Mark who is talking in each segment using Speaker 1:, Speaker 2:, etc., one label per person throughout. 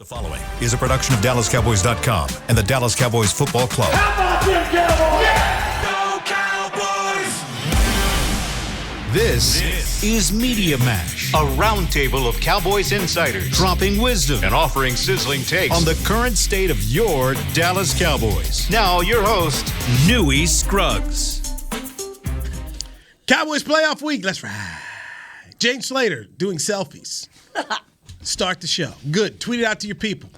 Speaker 1: The following is a production of DallasCowboys.com and the Dallas Cowboys Football Club.
Speaker 2: How about them Cowboys?
Speaker 1: Yeah! Go Cowboys! This is Media Mash, a roundtable of Cowboys insiders dropping wisdom and offering sizzling takes on the current state of your Dallas Cowboys. Now, your host, Newy Scruggs.
Speaker 3: Cowboys playoff week. Let's ride. Jane Slater doing selfies. Start the show. Good. Tweet it out to your people.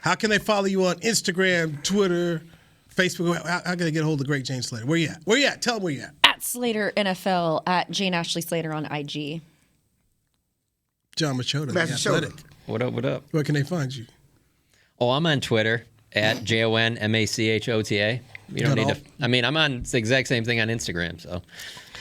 Speaker 3: How can they follow you on Instagram, Twitter, Facebook? How can they get a hold of the great Jane Slater? Where you at? Where you at? Tell them where you at.
Speaker 4: At Slater NFL, at Jane Ashley Slater on IG.
Speaker 3: John Machota, the Athletic.
Speaker 5: What up, what up?
Speaker 3: Where can they find you?
Speaker 5: Oh, I'm on Twitter, at JONMACHOTA. You don't need to. I mean, I'm on the exact same thing on Instagram, so.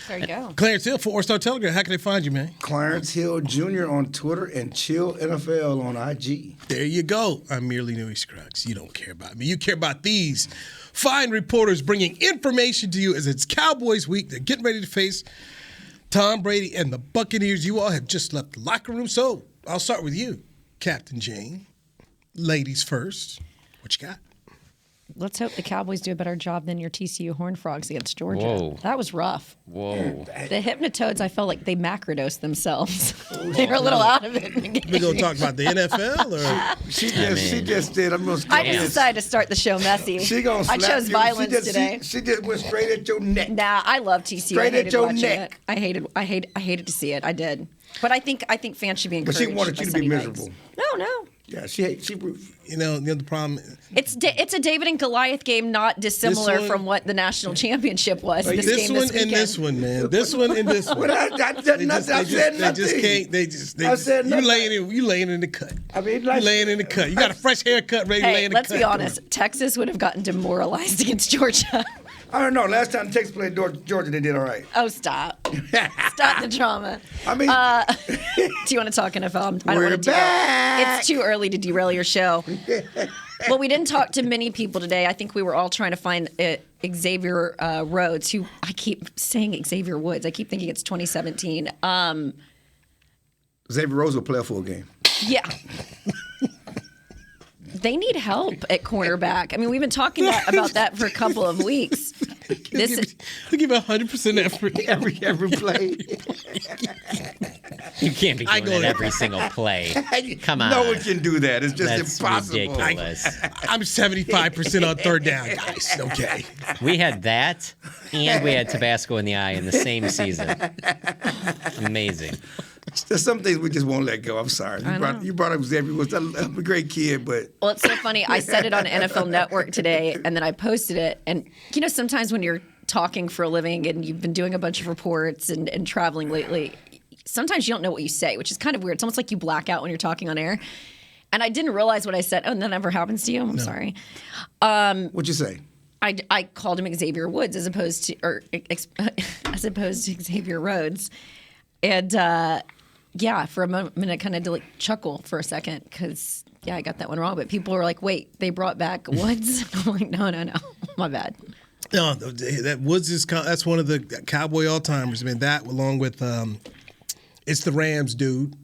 Speaker 4: There you go.
Speaker 3: Clarence Hill, 4-Star Telegram. How can they find you, man?
Speaker 6: Clarence Hill Jr. on Twitter and Chill NFL on IG.
Speaker 3: There you go. I'm merely Newy Scruggs. You don't care about me. You care about these fine reporters bringing information to you as it's Cowboys week. They're getting ready to face Tom Brady and the Buccaneers. You all have just left the locker room. So I'll start with you, Captain Jane. Ladies first. What you got?
Speaker 4: Let's hope the Cowboys do a better job than your TCU Horned Frogs against Georgia.
Speaker 5: Whoa.
Speaker 4: That was rough.
Speaker 5: Whoa.
Speaker 4: The Hypnotoads, I felt like they macrodosed themselves. They were a little out of it.
Speaker 3: We're going to talk about the NFL? Or?
Speaker 6: She just did. I'm gonna
Speaker 4: I just decided to start the show messy. I chose violence today.
Speaker 6: She just went straight at your neck.
Speaker 4: Nah, I love TCU.
Speaker 6: Straight
Speaker 4: I hated
Speaker 6: at your
Speaker 4: watching
Speaker 6: neck.
Speaker 4: it. I hated to see it. I did. But I think fans should be encouraged.
Speaker 6: But she wanted you to be miserable.
Speaker 4: No.
Speaker 6: Yeah, she.
Speaker 3: You know, the problem.
Speaker 4: It's a David and Goliath game, not dissimilar from what the national championship was.
Speaker 3: This one and this one, man. This one and this one.
Speaker 6: I said nothing.
Speaker 3: They just can't.
Speaker 6: I said nothing.
Speaker 3: You laying in the cut.
Speaker 6: I mean,
Speaker 3: you laying in the cut. You got a fresh haircut ready to lay in the cut.
Speaker 4: Let's be honest. Texas would have gotten demoralized against Georgia.
Speaker 6: I don't know. Last time Texas played Georgia, they did all right.
Speaker 4: Oh, stop. Stop the drama.
Speaker 6: I mean,
Speaker 4: do you want to talk NFL? I don't
Speaker 6: we're
Speaker 4: want to
Speaker 6: back.
Speaker 4: It's too early to derail your show. Well, we didn't talk to many people today. I think we were all trying to find Xavier Rhodes, who I keep saying Xavier Woods. I keep thinking it's 2017.
Speaker 6: Xavier Rhodes will play a full game.
Speaker 4: Yeah. They need help at cornerback. I mean, we've been talking about that for a couple of weeks.
Speaker 3: I'll give 100% effort
Speaker 6: every play.
Speaker 5: You can't be doing it every single play. Come on.
Speaker 6: No one can do that. It's just
Speaker 5: That's
Speaker 6: impossible.
Speaker 5: ridiculous.
Speaker 3: I'm 75% on third down, guys. Okay.
Speaker 5: We had that, and we had Tabasco in the eye in the same season. Amazing.
Speaker 6: There's some things we just won't let go. I'm sorry. You brought up Xavier Woods. I'm a great kid, but...
Speaker 4: Well, it's so funny. I said it on NFL Network today, and then I posted it. And, you know, sometimes when you're talking for a living and you've been doing a bunch of reports and traveling lately, sometimes you don't know what you say, which is kind of weird. It's almost like you black out when you're talking on air. And I didn't realize what I said. Oh, and that never happens to you? I'm sorry.
Speaker 6: What'd you say?
Speaker 4: I called him Xavier Woods as opposed to Xavier Rhodes. And... yeah, for a minute, I kind of like chuckle for a second because, I got that one wrong. But people were like, wait, they brought back Woods? I'm like, no, my bad.
Speaker 3: No, that Woods that's one of the Cowboy all-timers. I mean, that along with it's the Rams dude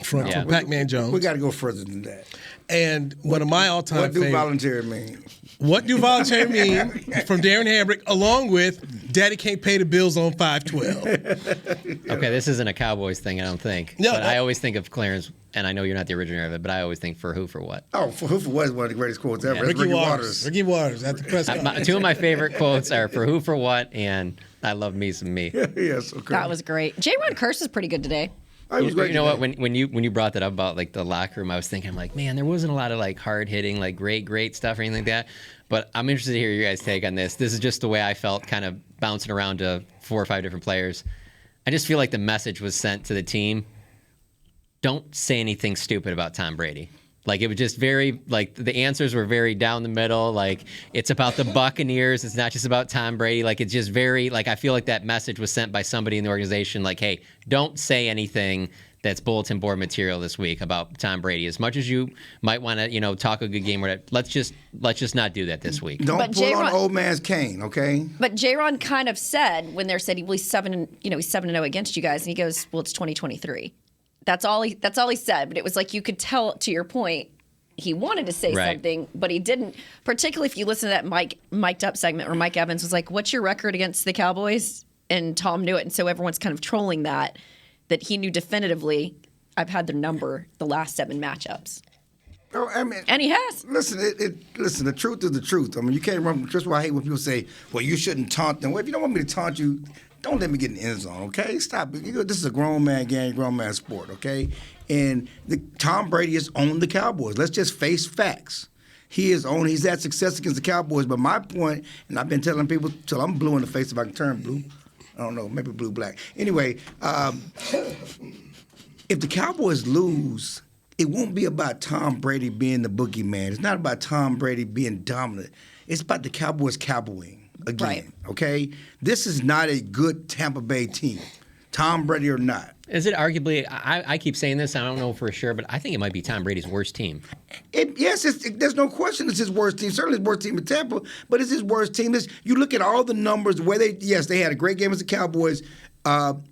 Speaker 3: from Pac-Man Jones.
Speaker 6: We got to go further than that.
Speaker 3: And one of my all-time
Speaker 6: What do
Speaker 3: favorites.
Speaker 6: voluntary mean?
Speaker 3: What do voluntary mean from Darren Hambrick, along with Daddy Can't Pay the Bills on 512.
Speaker 5: Okay, this isn't a Cowboys thing, I don't think.
Speaker 3: No,
Speaker 5: but I always think of Clarence, and I know you're not the originator of it, but I always think for who for what.
Speaker 6: Oh, for who for what is one of the greatest quotes ever.
Speaker 5: Yeah.
Speaker 6: Ricky Waters.
Speaker 3: Ricky Waters at the press conference.
Speaker 5: Two of my favorite quotes are for who for what, and I love me some me.
Speaker 6: Yes, okay.
Speaker 4: That was great. J-Ron Curse is pretty good today.
Speaker 5: You know what? When you brought that up about like the locker room, I was thinking, I'm like, man, there wasn't a lot of like hard hitting, like great stuff or anything like that. But I'm interested to hear your guys' take on this. This is just the way I felt, kind of bouncing around to 4 or 5 different players. I just feel like the message was sent to the team: don't say anything stupid about Tom Brady. Like, it was just very, like, the answers were very down the middle. Like, it's about the Buccaneers. It's not just about Tom Brady. Like, it's just very, like, I feel like that message was sent by somebody in the organization. Like, hey, don't say anything that's bulletin board material this week about Tom Brady. As much as you might want to, talk a good game, or let's just not do that this week.
Speaker 6: Don't pull on old man's cane, okay?
Speaker 4: But J-Ron kind of said when they said he's 7-0 against you guys, and he goes, well, it's 2023. That's all he said. But it was like you could tell, to your point, he wanted to say
Speaker 5: Right.
Speaker 4: something, but he didn't. Particularly if you listen to that mic'd up segment where Mike Evans was like, "What's your record against the Cowboys?" And Tom knew it, and so everyone's kind of trolling that he knew definitively. I've had their number the last 7 matchups.
Speaker 6: Oh, I mean,
Speaker 4: And he has.
Speaker 6: Listen, listen. The truth is the truth. I mean, you can't run. That's why I hate when people say, "Well, you shouldn't taunt them." Well, if you don't want me to taunt you, don't let me get in the end zone. Okay, stop. This is a grown man game, grown man sport. Okay, and Tom Brady has owned the Cowboys. Let's just face facts. He's had success against the Cowboys. But my point, and I've been telling people till I'm blue in the face if I can turn blue. I don't know, maybe blue black. Anyway, if the Cowboys lose, it won't be about Tom Brady being the boogeyman. It's not about Tom Brady being dominant. It's about the Cowboys cowboying again,
Speaker 4: Right.
Speaker 6: okay? This is not a good Tampa Bay team, Tom Brady or not.
Speaker 5: Is it arguably? I keep saying this. I don't know for sure, but I think it might be Tom Brady's worst team.
Speaker 6: There's no question it's his worst team. Certainly his worst team in Tampa, but it's his worst team. You look at all the numbers where they had a great game as the Cowboys to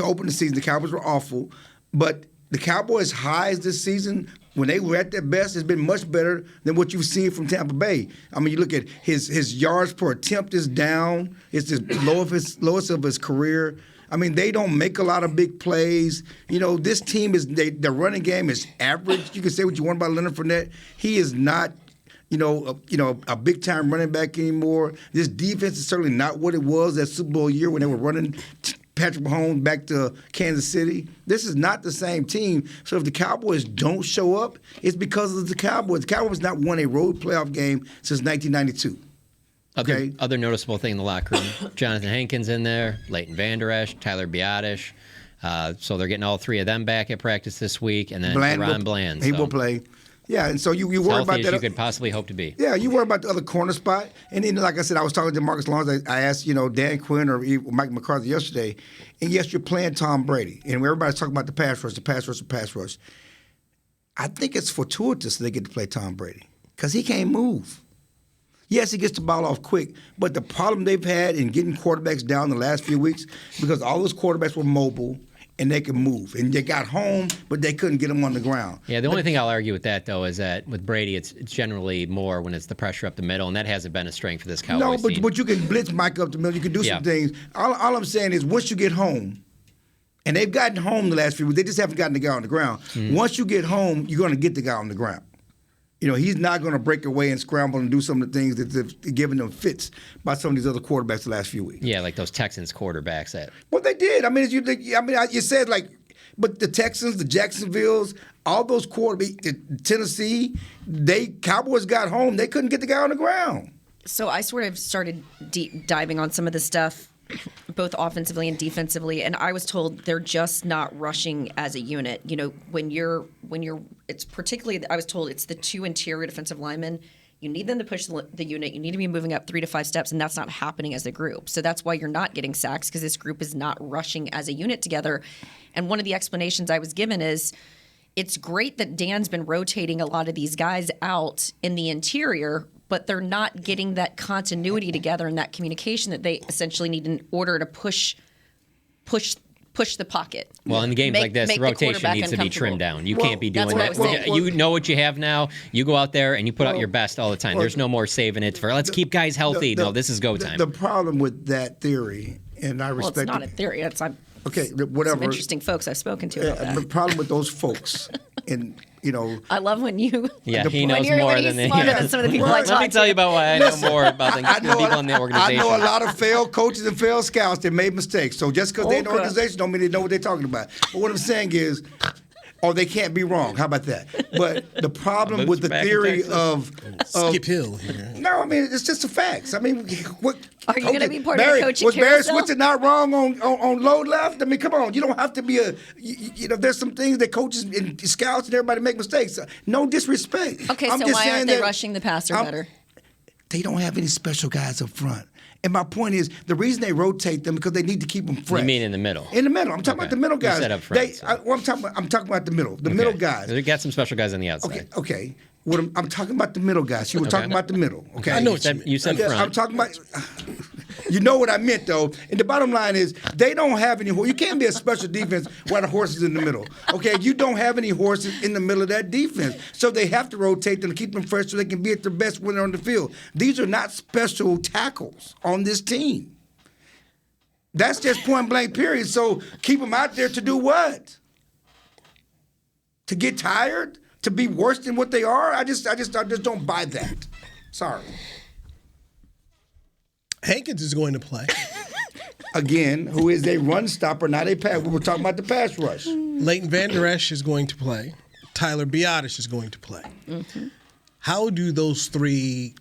Speaker 6: open the season. The Cowboys were awful, but the Cowboys' highs this season, when they were at their best, has been much better than what you've seen from Tampa Bay. I mean, you look at his yards per attempt is down. It's the lowest of his career. I mean, they don't make a lot of big plays. You know, this team their running game is average. You can say what you want about Leonard Fournette. He is not, a big time running back anymore. This defense is certainly not what it was that Super Bowl year when they were running Patrick Mahomes back to Kansas City. This is not the same team. So if the Cowboys don't show up, it's because of the Cowboys. The Cowboys not won a road playoff game since 1992. Okay.
Speaker 5: Other noticeable thing in the locker room: Jonathan Hankins in there, Leighton Vander Esch, Tyler Biadasz. So they're getting all 3 of them back at practice this week, and then Ron Bland.
Speaker 6: He will play. Yeah, and so you worry about that.
Speaker 5: You could possibly hope to be.
Speaker 6: Yeah, you worry about the other corner spot. And then, like I said, I was talking to Marcus Lawrence. I asked, Dan Quinn or Mike McCarthy yesterday. And yes, you're playing Tom Brady. And everybody's talking about the pass rush. I think it's fortuitous they get to play Tom Brady because he can't move. Yes, he gets the ball off quick, but the problem they've had in getting quarterbacks down the last few weeks, because all those quarterbacks were mobile and they could move. And they got home, but they couldn't get them on the ground.
Speaker 5: Yeah, the only thing I'll argue with that, though, is that with Brady, it's generally more when it's the pressure up the middle, and that hasn't been a strength for this Cowboys team.
Speaker 6: But you can blitz Mike up the middle. You can do some things. All I'm saying is once you get home, and they've gotten home the last few weeks, they just haven't gotten the guy on the ground. Mm-hmm. Once you get home, you're going to get the guy on the ground. He's not going to break away and scramble and do some of the things that's giving them fits by some of these other quarterbacks the last few weeks.
Speaker 5: Yeah, like those Texans quarterbacks.
Speaker 6: Well, they did. I mean, you said but the Texans, the Jacksonvilles, all those quarterbacks, Tennessee, Cowboys got home. They couldn't get the guy on the ground.
Speaker 4: So I sort of started deep diving on some of the stuff, both offensively and defensively, and I was told they're just not rushing as a unit. When you're, it's particularly, I was told it's the 2 interior defensive linemen. You need them to push the unit. You need to be moving up 3 to 5 steps, and that's not happening as a group. So that's why you're not getting sacks, because this group is not rushing as a unit together. And one of the explanations I was given is it's great that Dan's been rotating a lot of these guys out in the interior, but they're not getting that continuity together and that communication that they essentially need in order to push the pocket.
Speaker 5: Well, in games like this, the rotation needs to be trimmed down. You can't be doing that. You know what you have now. You go out there and you put out your best all the time. There's no more saving it for let's keep guys healthy. No, this is go time.
Speaker 6: The problem with that theory, and I respect
Speaker 4: it's not a theory.
Speaker 6: Whatever.
Speaker 4: Some interesting folks I've spoken to about that.
Speaker 6: The problem with those folks, and
Speaker 4: I love when you.
Speaker 5: Yeah, he knows more than
Speaker 4: some of the people I talk to.
Speaker 5: Let me tell you about why I know more about the people in the organization.
Speaker 6: I know a lot of failed coaches and failed scouts that made mistakes. So just because they're in the organization don't mean they know what they're talking about. But what I'm saying is, they can't be wrong. How about that? But the problem with the theory of
Speaker 3: Skip Hill here.
Speaker 6: No, I mean it's just the facts. I mean, what
Speaker 4: are you going to be part of the coaching
Speaker 6: was Barry
Speaker 4: carousel?
Speaker 6: Switzer not wrong on load left? I mean, come on. You don't have to be there's some things that coaches and scouts and everybody make mistakes. No disrespect.
Speaker 4: Okay, so why aren't they rushing the passer better?
Speaker 6: They don't have any special guys up front. And my point is, the reason they rotate them because they need to keep them fresh.
Speaker 5: You mean in the middle?
Speaker 6: In the middle. I'm talking about the middle guys.
Speaker 5: You said up front.
Speaker 6: I'm talking about the middle. The middle guys.
Speaker 5: They got some special guys on the outside.
Speaker 6: Okay. I'm talking about the middle guys. You were talking about the middle. Okay.
Speaker 3: I know what you mean.
Speaker 5: You said front.
Speaker 6: I'm talking about. You know what I meant, though. And the bottom line is they don't have any horses. You can't be a special defense while the horse is in the middle. Okay, you don't have any horses in the middle of that defense. So they have to rotate them to keep them fresh so they can be at their best when they're on the field. These are not special tackles on this team. That's just point blank, period. So keep them out there to do what? To get tired? To be worse than what they are? I just don't buy that. Sorry.
Speaker 3: Hankins is going to play.
Speaker 6: Again, who is a run stopper, not a pass. We were talking about the pass rush.
Speaker 3: Leighton Vander Esch is going to play. Tyler Biotish is going to play. Mm-hmm. How do those three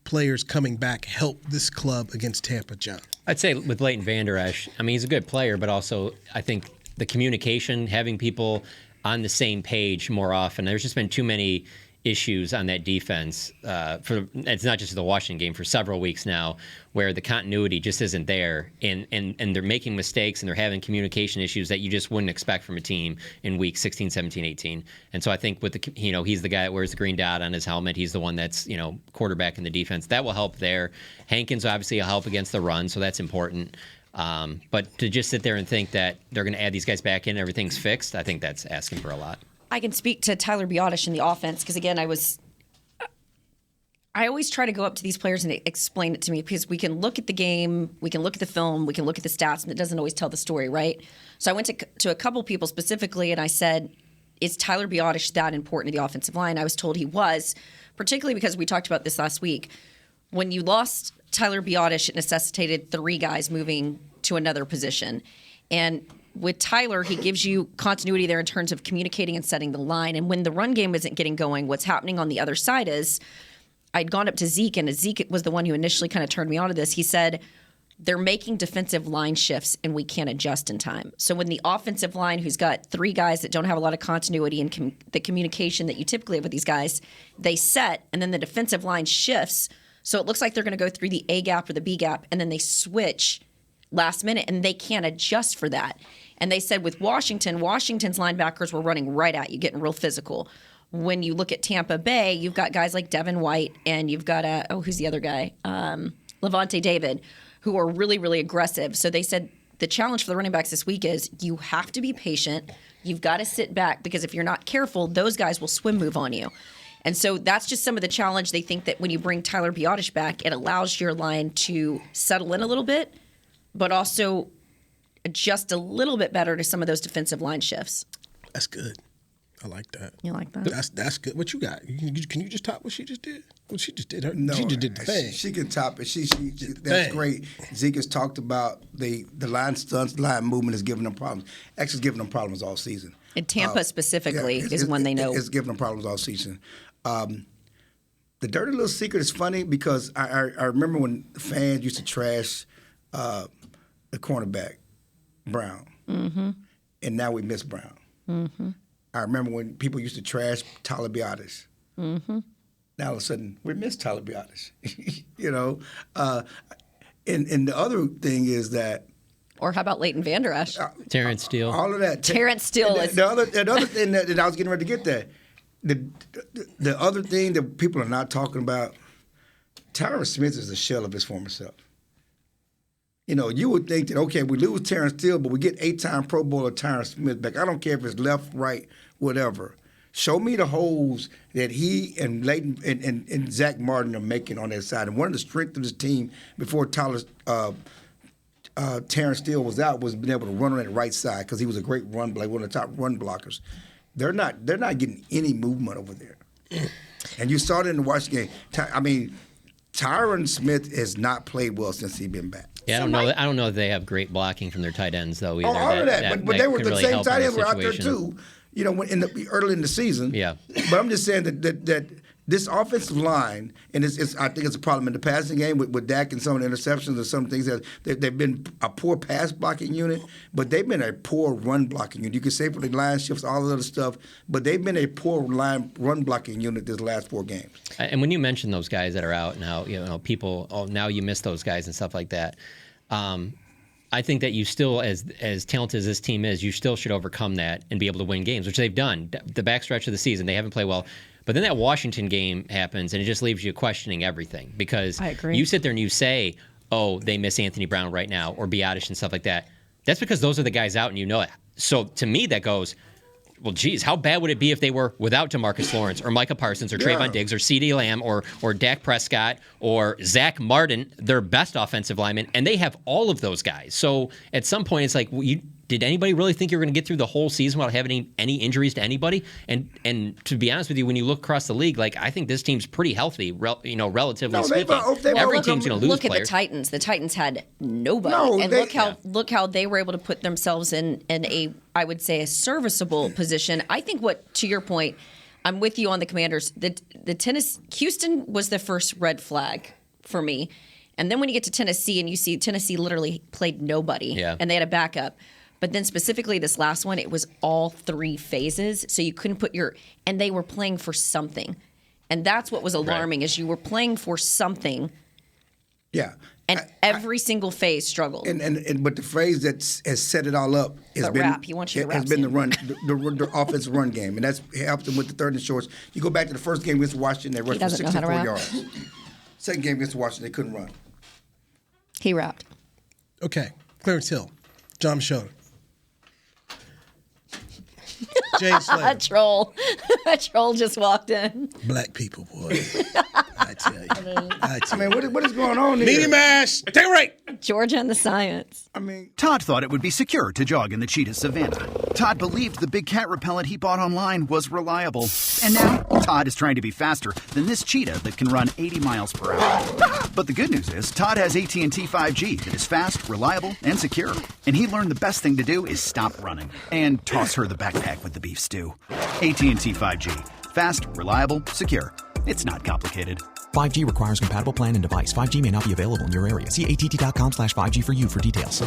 Speaker 3: players coming back help this club against Tampa, John?
Speaker 5: I'd say with Leighton Vander Esch, I mean, he's a good player, but also I think the communication, having people on the same page more often. There's just been too many issues on that defense. It's not just the Washington game, for several weeks now, where the continuity just isn't there, and they're making mistakes and they're having communication issues that you just wouldn't expect from a team in week 16, 17, 18. And so I think with the, he's the guy that wears the green dot on his helmet. He's the one that's, quarterback in the defense. That will help there. Hankins obviously will help against the run, so that's important. But to just sit there and think that they're going to add these guys back in and everything's fixed, I think that's asking for a lot.
Speaker 4: I can speak to Tyler Biotish in the offense because, again, I always try to go up to these players and explain it to me because we can look at the game, we can look at the film, we can look at the stats, and it doesn't always tell the story, right? So I went to a couple people specifically, and I said, is Tyler Biotish that important to the offensive line? I was told he was, particularly because we talked about this last week. When you lost Tyler Biotish, it necessitated 3 guys moving to another position. And with Tyler, he gives you continuity there in terms of communicating and setting the line. And when the run game isn't getting going, what's happening on the other side is I'd gone up to Zeke, and Zeke was the one who initially kind of turned me on to this. He said, they're making defensive line shifts, and we can't adjust in time. So when the offensive line, who's got 3 guys that don't have a lot of continuity and the communication that you typically have with these guys, they set, and then the defensive line shifts. So it looks like they're going to go through the A gap or the B gap, and then they switch last minute, and they can't adjust for that. And they said with Washington's linebackers were running right at you, getting real physical. When you look at Tampa Bay, you've got guys like Devin White, and you've got who's the other guy? Levante David, who are really, really aggressive. So they said the challenge for the running backs this week is you have to be patient. You've got to sit back because if you're not careful, those guys will swim move on you. And so that's just some of the challenge. They think that when you bring Tyler Biotish back, it allows your line to settle in a little bit, but also adjust a little bit better to some of those defensive line shifts.
Speaker 3: That's good. I like that.
Speaker 4: You like that?
Speaker 3: That's good. What you got? Can you just top what she just did? What she just did?
Speaker 6: No,
Speaker 3: she just did the thing.
Speaker 6: She can top it. That's great. Zeke has talked about the line stunts, line movement is giving them problems. Actually, it's giving them problems all season.
Speaker 4: And Tampa specifically is when they know.
Speaker 6: It's giving them problems all season. The dirty little secret is funny because I remember when fans used to trash the cornerback, Brown. Mm-hmm. And now we miss Brown. Mm-hmm. I remember when people used to trash Tyler Biotish. Mm-hmm. Now all of a sudden we miss Tyler Biotish. And the other thing is that.
Speaker 4: Or how about Leighton Vander Esch?
Speaker 5: Terrence Steele.
Speaker 6: All of that.
Speaker 4: Terrence Steele is.
Speaker 6: The other thing that I was getting ready to get there. The other thing that people are not talking about, Tyron Smith is a shell of his former self. You would think that, okay, we lose Terrence Steele, but we get 8-time Pro Bowler Tyron Smith back. I don't care if it's left, right, whatever. Show me the holes that he and Leighton and Zach Martin are making on their side. And one of the strengths of this team before Terrence Steele was out was being able to run on that right side because he was a great run blocker, one of the top run blockers. They're not getting any movement over there. And you saw it in the Washington game. Tyron Smith has not played well since he's been back.
Speaker 5: Yeah, I don't know if they have great blocking from their tight ends though either.
Speaker 6: Oh, all of that. But they were the
Speaker 5: really
Speaker 6: same tight ends were out there too. Early in the season.
Speaker 5: Yeah.
Speaker 6: But I'm just saying that this offensive line, and I think it's a problem in the passing game with Dak and some of the interceptions and some things that they've been a poor pass blocking unit, but they've been a poor run blocking unit. You can say for the line shifts, all the other stuff, but they've been a poor run blocking unit this last 4 games. And
Speaker 5: when you mention those guys that are out now, people, now you miss those guys and stuff like that. I think that you still, as talented as this team is, you still should overcome that and be able to win games, which they've done. The backstretch of the season, they haven't played well. But then that Washington game happens, and it just leaves you questioning everything because
Speaker 4: I agree.
Speaker 5: You sit there and you say, oh, they miss Anthony Brown right now or Biadasz and stuff like that. That's because those are the guys out and you know it. So to me, that goes, well, geez, how bad would it be if they were without DeMarcus Lawrence or Micah Parsons or Trayvon Diggs or CeeDee Lamb or Dak Prescott or Zach Martin, their best offensive lineman, and they have all of those guys. So at some point, it's like, did anybody really think you were going to get through the whole season without having any injuries to anybody? And to be honest with you, when you look across the league, like I think this team's pretty healthy, relatively speaking. Every team's going to lose
Speaker 4: Look at
Speaker 5: players.
Speaker 4: the Titans. The Titans had nobody, look how they were able to put themselves in a, I would say, a serviceable position. I think to your point, I'm with you on the Commanders. Houston was the first red flag for me, and then when you get to Tennessee and you see Tennessee literally played nobody, and they had a backup. But then specifically this last one, it was all 3 phases. So you couldn't and they were playing for something. And that's what was alarming is you were playing for something.
Speaker 6: Yeah.
Speaker 4: And every single phase struggled.
Speaker 6: But the phrase that has set it all up has been
Speaker 4: He wants you to rap
Speaker 6: the run, the offensive run game. And that's helped them with the 3rd and shorts. You go back to the first game against Washington, they rushed for 64 yards. Second game against Washington, they couldn't run.
Speaker 4: He rapped.
Speaker 3: Okay. Clarence Hill. John Machota. Jane Slater.
Speaker 4: A troll just walked in.
Speaker 3: Black people, boy. I tell you.
Speaker 6: I mean, what is going on here?
Speaker 3: Media Mash. Take a break.
Speaker 4: Georgia and the science.
Speaker 2: Todd thought it would be secure to jog in the cheetah savanna. Todd believed the big cat repellent he bought online was reliable. And now, Todd is trying to be faster than this cheetah that can run 80 miles per hour. But the good news is, Todd has AT&T 5G that is fast, reliable, and secure. And he learned the best thing to do is stop running and toss her the backpack with the beef stew. AT&T 5G. Fast, reliable, secure. It's not complicated.
Speaker 7: 5G requires compatible plan and device. 5G may not be available in your area. See att.com/5G for you for details.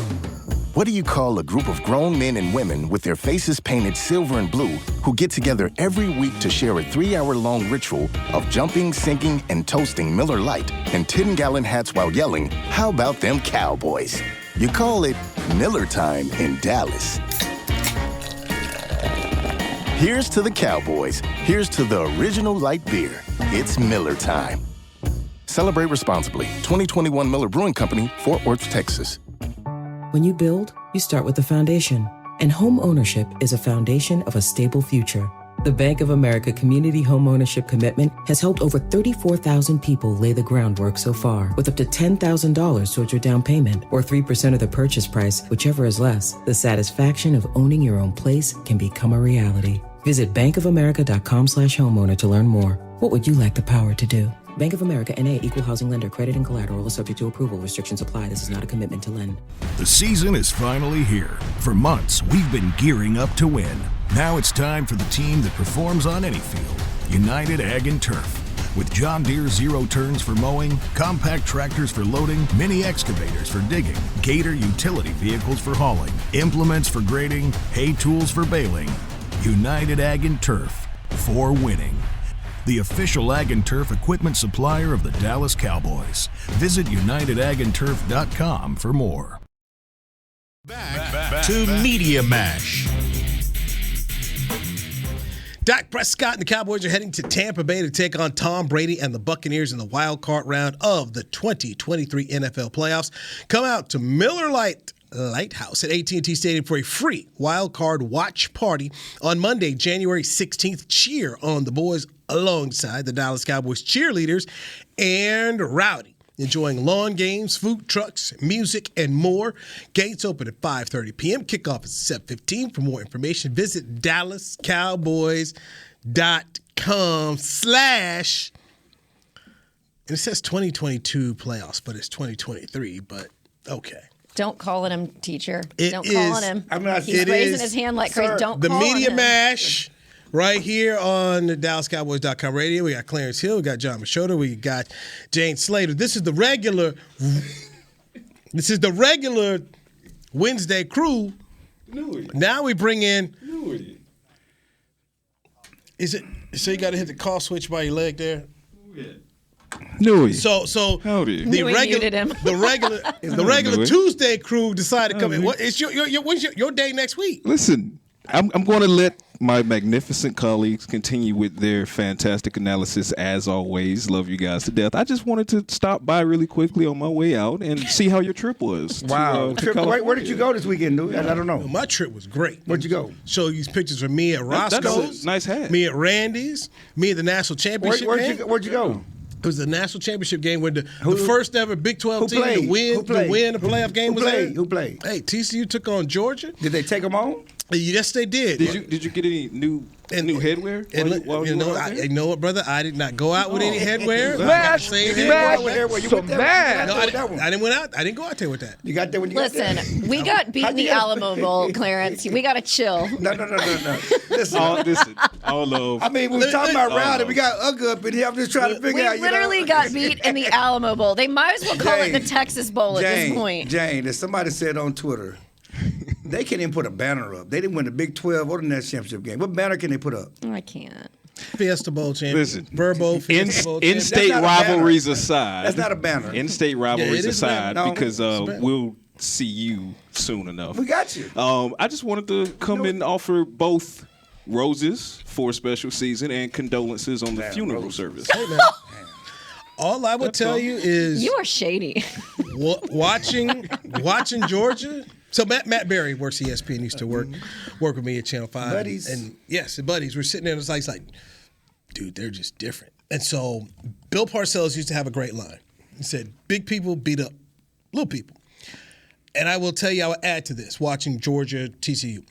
Speaker 8: What do you call a group of grown men and women with their faces painted silver and blue who get together every week to share a 3-hour-long ritual of jumping, singing, and toasting Miller Lite in 10-gallon hats while yelling, "How about them Cowboys?" You call it Miller Time in Dallas. Here's to the Cowboys. Here's to the original light beer. It's Miller Time. Celebrate responsibly. 2021 Miller Brewing Company, Fort Worth, Texas.
Speaker 9: When you build, you start with the foundation. And home ownership is a foundation of a stable future. The Bank of America Community Home Ownership Commitment has helped over 34,000 people lay the groundwork so far, with up to $10,000 towards your down payment or 3% of the purchase price, whichever is less. The satisfaction of owning your own place can become a reality. Visit bankofamerica.com/homeowner to learn more. What would you like the power to do? Bank of America N.A. Equal Housing Lender. Credit and collateral is subject to approval. Restrictions apply. This is not a commitment to lend.
Speaker 10: The season is finally here. For months, we've been gearing up to win. Now it's time for the team that performs on any field. United Ag and Turf. With John Deere zero turns for mowing, compact tractors for loading, mini excavators for digging, Gator utility vehicles for hauling, implements for grading, hay tools for baling. United Ag and Turf. For winning. The official Ag and Turf equipment supplier of the Dallas Cowboys. Visit UnitedAgAndTurf.com for more.
Speaker 1: Back to Media Mash.
Speaker 3: Dak Prescott and the Cowboys are heading to Tampa Bay to take on Tom Brady and the Buccaneers in the wild card round of the 2023 NFL playoffs. Come out to Miller Lighthouse at AT&T Stadium for a free wild card watch party on Monday, January 16th. Cheer on the boys alongside the Dallas Cowboys cheerleaders and Rowdy. Enjoying lawn games, food trucks, music, and more. Gates open at 5:30 p.m. Kickoff is 7:15. For more information, visit DallasCowboys.com/ and it says 2022 playoffs, but it's 2023. But okay.
Speaker 4: Don't call it him, teacher. Don't
Speaker 3: is,
Speaker 4: call it him. He's raising his hand like crazy. Don't
Speaker 3: the
Speaker 4: call
Speaker 3: Media
Speaker 4: him.
Speaker 3: Mash right here on the DallasCowboys.com radio. We got Clarence Hill. We got John Machota. We got Jane Slater. This is the regular Wednesday crew.
Speaker 11: Newy.
Speaker 3: Now we bring in.
Speaker 11: Newy.
Speaker 3: Is it so you got to hit the call switch by your leg there?
Speaker 11: Yeah. Newy.
Speaker 3: So
Speaker 11: howdy.
Speaker 3: the
Speaker 4: Newy muted him.
Speaker 3: the regular Tuesday crew decided to come in. It's your day next week.
Speaker 11: Listen, I'm going to let My magnificent colleagues continue with their fantastic analysis as always. Love you guys to death. I just wanted to stop by really quickly on my way out and see how your trip was.
Speaker 6: Wow. Where did you go this weekend, dude? I don't know.
Speaker 3: Well, my trip was great.
Speaker 6: Where'd you go?
Speaker 3: Show you pictures of me at Roscoe's.
Speaker 11: That's a nice hat.
Speaker 3: Me at Randy's. Me at the national championship game.
Speaker 6: Where'd you go?
Speaker 3: It was the national championship game where the first ever Big 12 team to win the playoff game was there.
Speaker 6: Who played?
Speaker 3: Hey, TCU took on Georgia.
Speaker 6: Did they take them on?
Speaker 3: Yes, they did.
Speaker 11: Did you get any new headwear?
Speaker 3: You know what, brother? I did not go out with any headwear.
Speaker 6: I
Speaker 3: didn't went out. I didn't go out there with that.
Speaker 6: You got there when you got there?
Speaker 4: Listen, we got beat in the Alamo Bowl, Clarence. We got to chill.
Speaker 6: No. Listen.
Speaker 11: All love.
Speaker 6: I mean, we were talking about rounding. We got Ugg up in here. I'm just trying to figure out.
Speaker 4: We literally got beat in the Alamo Bowl. They might as well call it the Texas Bowl at this point.
Speaker 6: Jane, as somebody said on Twitter, they can't even put a banner up. They didn't win the Big 12 or the national championship game. What banner can they put up?
Speaker 4: I can't.
Speaker 3: Fiesta Bowl champion.
Speaker 11: Listen,
Speaker 3: Verbo Fiesta Bowl champion.
Speaker 11: In-state rivalries aside.
Speaker 6: That's not a banner.
Speaker 11: In-state rivalries aside, because we'll see you soon enough.
Speaker 6: We got you.
Speaker 11: I just wanted to come and offer both roses for a special season and condolences on the funeral service.
Speaker 3: Hey, man. All I would tell you is
Speaker 4: you are shady.
Speaker 3: Watching Georgia. So Matt Berry works ESPN. Used to work with me at Channel 5.
Speaker 6: Buddies.
Speaker 3: And yes, buddies. We're sitting there and it's like, dude, they're just different. And so Bill Parcells used to have a great line. He said, big people beat up little people. And I will tell you, I would add to this, watching Georgia TCU.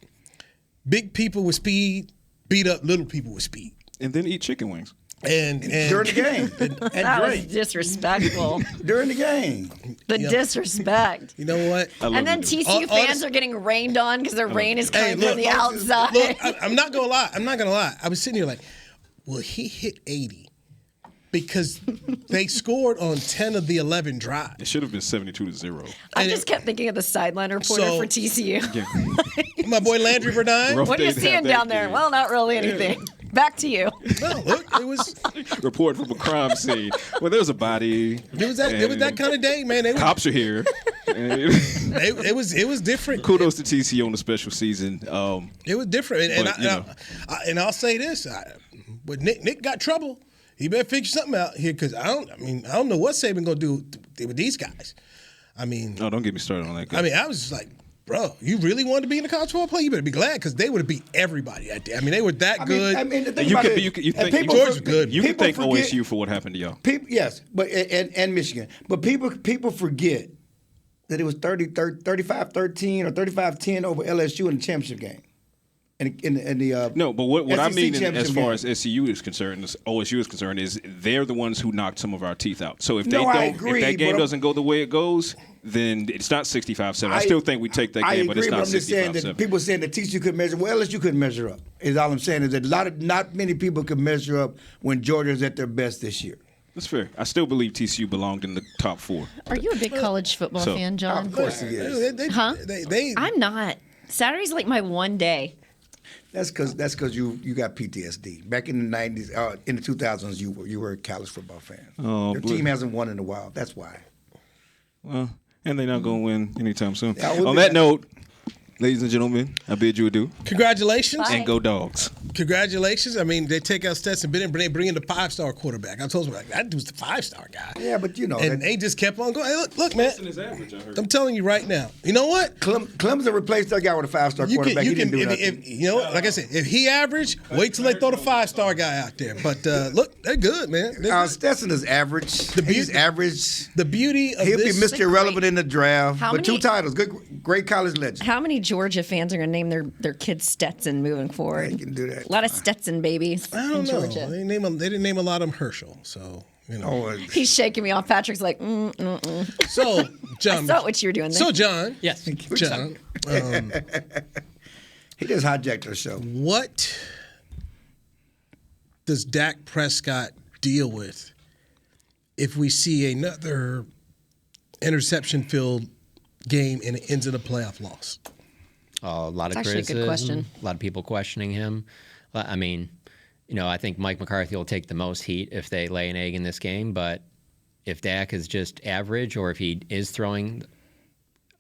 Speaker 3: Big people with speed beat up little people with speed.
Speaker 11: And then eat chicken wings.
Speaker 3: And
Speaker 6: during the game.
Speaker 4: That was disrespectful.
Speaker 6: During the game.
Speaker 4: The disrespect.
Speaker 3: You know what?
Speaker 4: And then TCU fans are getting rained on because the rain is coming from the outside.
Speaker 3: Look, I'm not gonna lie. I was sitting here like, well, he hit 80 because they scored on 10 of the 11 drives.
Speaker 11: It should have been 72-0.
Speaker 4: I just kept thinking of the sideline reporter for TCU.
Speaker 3: Yeah. My boy Landry Verdine.
Speaker 4: What are you seeing down there? Well, not really anything. Yeah. Back to you.
Speaker 3: No, look, it was
Speaker 11: report from a crime scene. Well, there was a body.
Speaker 3: It was that kind of day, man.
Speaker 11: Cops are here.
Speaker 3: It was different.
Speaker 11: Kudos to TCU on the special season.
Speaker 3: It was different, and I'll say this: but Nick got trouble. He better figure something out here because I don't know what Saban gonna do with these guys.
Speaker 11: Don't get me started on that guy.
Speaker 3: I was just like, bro, you really wanted to be in the college football play? You better be glad because they would have beat everybody out there. They were that good.
Speaker 11: George was good. You can thank OSU for what happened to y'all.
Speaker 6: Yes, but and Michigan. But people forget that it was 35-13 or 35-10 over LSU in the championship game.
Speaker 11: No, but what I mean as far as
Speaker 6: SEC
Speaker 11: is concerned, as OSU is concerned, is they're the ones who knocked some of our teeth out. So if
Speaker 6: if
Speaker 11: that game doesn't go the way it goes, then it's not 65-7. I still think we take that game, but it's not 65-7. I'm just saying
Speaker 6: that people saying that TCU couldn't measure. Well, LSU couldn't measure up. Is all I'm saying is that not many people could measure up when Georgia's at their best this year.
Speaker 11: That's fair. I still believe TCU belonged in the top 4.
Speaker 4: Are you a big college football fan, John?
Speaker 6: Of course he is.
Speaker 4: I'm not. Saturday's like my one day.
Speaker 6: That's because you got PTSD. Back in the 90s, in the 2000s, you were a college football fan. Your team hasn't won in a while. That's why.
Speaker 11: Well, and they're not going to win anytime soon. On that note, ladies and gentlemen, I bid you adieu.
Speaker 3: Congratulations.
Speaker 11: And go Dogs.
Speaker 3: Congratulations. They take out Stetson Bennett, but they bring in the 5-star quarterback. I told them, that dude's the 5-star guy.
Speaker 6: Yeah, but
Speaker 3: And they just kept on going. Hey, look, man. I'm telling you right now. You know what?
Speaker 6: Clemson replaced that guy with a 5-star quarterback. He didn't do nothing.
Speaker 3: Like I said, if he average, wait till they throw the 5-star guy out there. But look, they're good, man.
Speaker 6: Stetson is average. He's average.
Speaker 3: The beauty of
Speaker 6: He'll be Mr. Irrelevant in the draft. But 2 titles. Great college legend.
Speaker 4: How many Georgia fans are going to name their kids Stetson moving forward?
Speaker 6: They can do that.
Speaker 4: A lot of Stetson babies.
Speaker 3: I don't know.
Speaker 4: Georgia.
Speaker 3: They didn't name a lot of them Herschel, so
Speaker 4: He's shaking me off. Patrick's like,
Speaker 3: So, John,
Speaker 4: I saw what you were doing there.
Speaker 3: So, John,
Speaker 5: yes,
Speaker 3: John,
Speaker 6: he just hijacked our show.
Speaker 3: What does Dak Prescott deal with if we see another interception-filled game and it ends in a playoff loss?
Speaker 5: A lot of
Speaker 4: That's actually a good question.
Speaker 5: A lot of people questioning him. I think Mike McCarthy will take the most heat if they lay an egg in this game. But if Dak is just average, or if he is throwing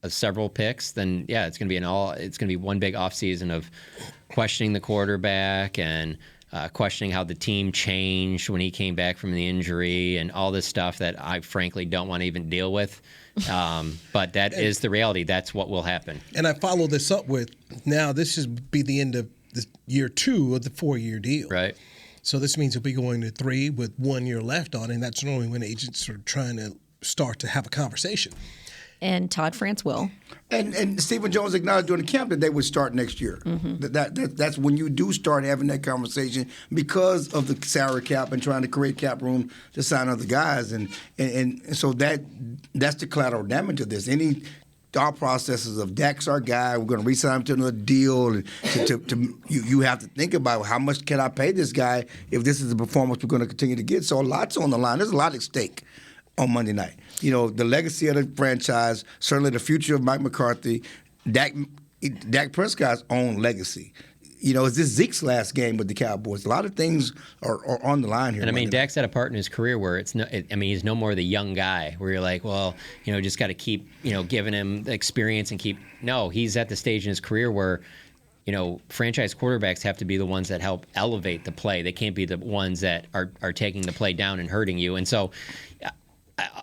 Speaker 5: several picks, then yeah, it's going to be one big offseason of questioning the quarterback and questioning how the team changed when he came back from the injury and all this stuff that I frankly don't want to even deal with. But that is the reality. That's what will happen.
Speaker 3: And I follow this up with, now this should be the end of the year 2 of the 4-year deal.
Speaker 5: Right.
Speaker 3: So this means he'll be going to 3 with 1 year left on it, and that's normally when agents are trying to start to have a conversation.
Speaker 4: And Todd France will.
Speaker 6: And Stephen Jones acknowledged during the camp that they would start next year. That's when you do start having that conversation because of the salary cap and trying to create cap room to sign other guys. And so that's the collateral damage of this. Any thought processes of Dak's our guy, we're going to re-sign him to another deal. And you have to think about how much can I pay this guy if this is the performance we're going to continue to get. So a lot's on the line. There's a lot at stake on Monday night. The legacy of the franchise, certainly the future of Mike McCarthy, Dak Prescott's own legacy. Is this Zeke's last game with the Cowboys? A lot of things are on the line here.
Speaker 5: And I mean, Dak's at a part in his career where he's no more the young guy where you're like, well, just got to keep, giving him the experience and keep. No, he's at the stage in his career where, franchise quarterbacks have to be the ones that help elevate the play. They can't be the ones that are taking the play down and hurting you. And so,